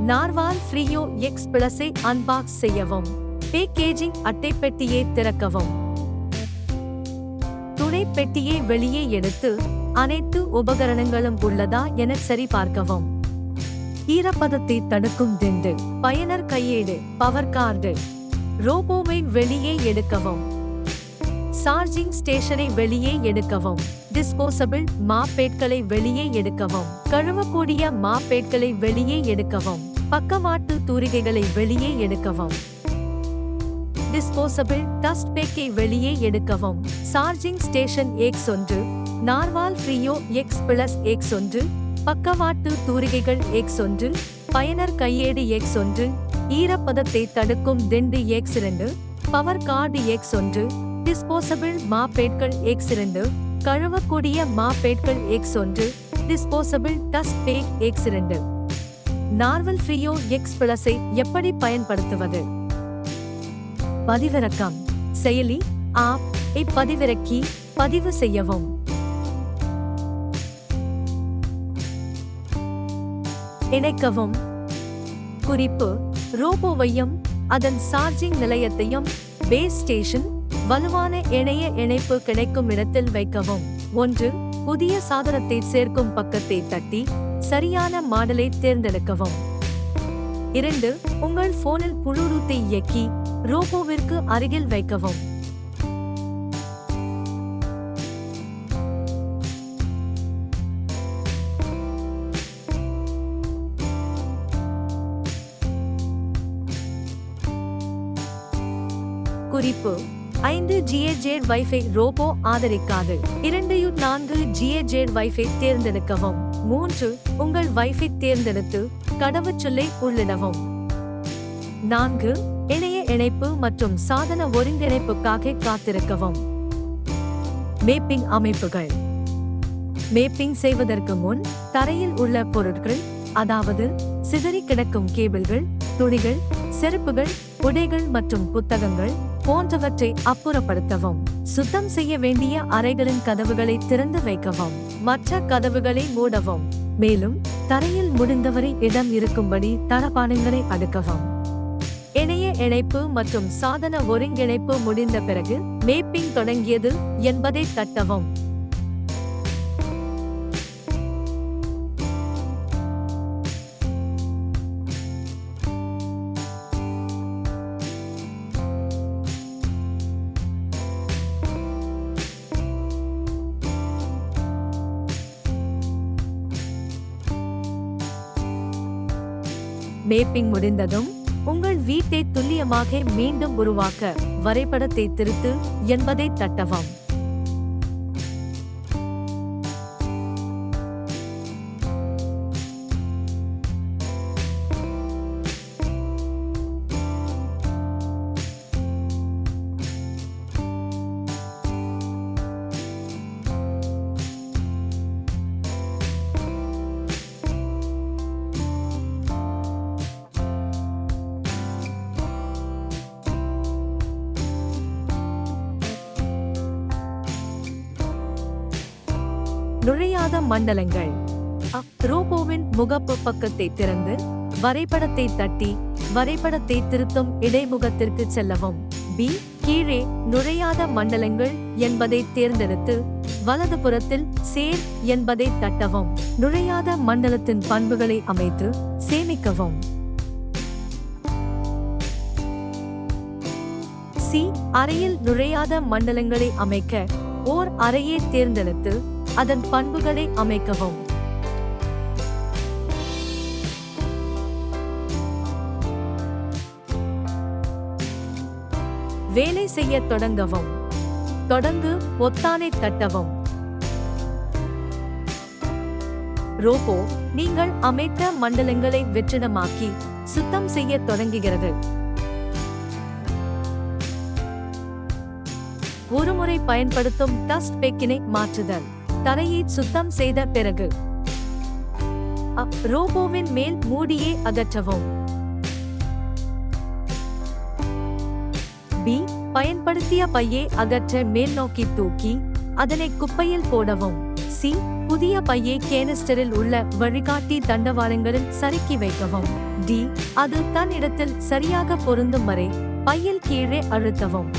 Narwal Freo X பிளஸை unbox செய்யவும். Packaging அட்டைப்பெட்டியை திறக்கவும். துணை பெட்டியை வெளியே எடுத்து அனைத்து உபகரணங்களும் உள்ளதா என சரிபார்க்கவும். ஈரப்பதத்தை தடுக்கும் திண்டு, பயனர் கையேடு, பவர் கார்டு. ரோபோவை வெளியே எடுக்கவும். சார்ஜிங் ஸ்டேஷனை வெளியே எடுக்கவும். டிஸ்போசபிள் மாப்பேட்களை வெளியே எடுக்கவும். கழுவக்கூடிய மாப்பேட்களை வெளியே எடுக்கவும். பக்கவாட்டு தூரிகைகளை வெளியே எடுக்கவும். டிஸ்போசபிள் டஸ்ட் பேக்கை வெளியே எடுக்கவும். Charging station X1, Narwal Freo X plus X1, பக்கவாட்டு தூரிகைகள் X1, பயனர் கையேடு X1, ஈரப்பதத்தை தடுக்கும் திண்டு X2, power cord X1, disposable மாப்பேட்கள் X2, கழுவக்கூடிய மாப்பேட்கள் X1, disposable dust bag X2. Narwal Freo X பிளஸை எப்படி பயன்படுத்துவது? பதிவிறக்கம். செயலி ஆப் ஐ பதிவிறக்கி பதிவு செய்யவும். இணைக்கவும். குறிப்பு: ரோபோவையும் அதன் சார்ஜிங் நிலையத்தையும் பேஸ் ஸ்டேஷன் வலுவான இணைய இணைப்பு கிடைக்கும் இடத்தில் வைக்கவும். 1. புதிய சாதனத்தை சேர்க்கும் பக்கத்தை தட்டி சரியான மாடலை தேர்ந்தெடுக்கவும். 2. உங்கள் போனில் புளூடூத்தை இயக்கி ரோபோவிற்கு அருகில் வைக்கவும். குறிப்பு: 5G wifi robot ஆதரிக்காது. 2.4G wifi தேர்ந்தெடுக்கவும். 3. உங்கள் வைஃபை தேர்ந்தெடுத்து கடவுச்சொல்லை உள்ளிடவும். 4. இணைய இணைப்பு மற்றும் சாதன ஒருங்கிணைப்புக்காக காத்திருக்கவும். மேப்பிங் அமைப்புகள். மேப்பிங் செய்வதற்கு முன் தரையில் உள்ள பொருட்கள், அதாவது சிதறி கிடக்கும் கேபிள்கள், துணிகள், செருப்புகள், உடைகள் மற்றும் புத்தகங்கள் போன்றவற்றை அப்புறப்படுத்தவும். சுத்தம் செய்ய வேண்டிய அறைகளின் கதவுகளை திறந்து வைக்கவும். மற்ற கதவுகளை மூடவும். மேலும் தரையில் முடிந்தவரை இடம் இருக்கும்படி தளபாடங்களை அடுக்கவும். இணைய இணைப்பு மற்றும் சாதன ஒருங்கிணைப்பு முடிந்த பிறகு மேப்பிங் தொடங்கியது என்பதை தட்டவும். மேப்பிங் முடிந்ததும் உங்கள் வீட்டை துல்லியமாக மீண்டும் உருவாக்க வரைபடத்தை திருத்து என்பதை தட்டவும். நுழையாத மண்டலங்கள். ரோபோவின் முகப்பு பக்கத்தை திறந்து வரைபடத்தை தட்டி வரைபடத்தை திருத்தும் இடைமுகத்திற்கு செல்லவும். B. கீழே நுழையாத மண்டலங்கள் என்பதை தேர்ந்தெடுத்து வலதுபுறத்தில் சேவ் என்பதை தட்டவும். நுழையாத மண்டலத்தின் பண்புகளை அமைத்து சேமிக்கவும். C. அறையில் நுழையாத மண்டலங்களை அமைக்க ஓர் அறையை தேர்ந்தெடுத்து அதன் பண்புகளை அமைக்கவும். வேலை செய்ய தொடங்கவும். தொடங்கு பொத்தானை தட்டவும். ரோபோ நீங்கள் அமைத்த மண்டலங்களை வெற்றிடமாக்கி சுத்தம் செய்ய தொடங்குகிறது. ஒருமுறை பயன்படுத்தும் டஸ்ட் பேக்கினை மாற்றுதல். தரையை சுத்தம் செய்த பிறகு ரோபோவின் மேல் மூடியை அகற்றவும். B. பயன்படுத்திய பையை அகற்ற மேல் நோக்கி தூக்கி அதனை குப்பையில் போடவும். C. புதிய பையை கேனிஸ்டரில் உள்ள வழிகாட்டி தண்டவாளங்களில் சறுக்கி வைக்கவும். டி. அது தன் இடத்தில் சரியாக பொருந்தும் வரை பையில் கீழே அழுத்தவும்.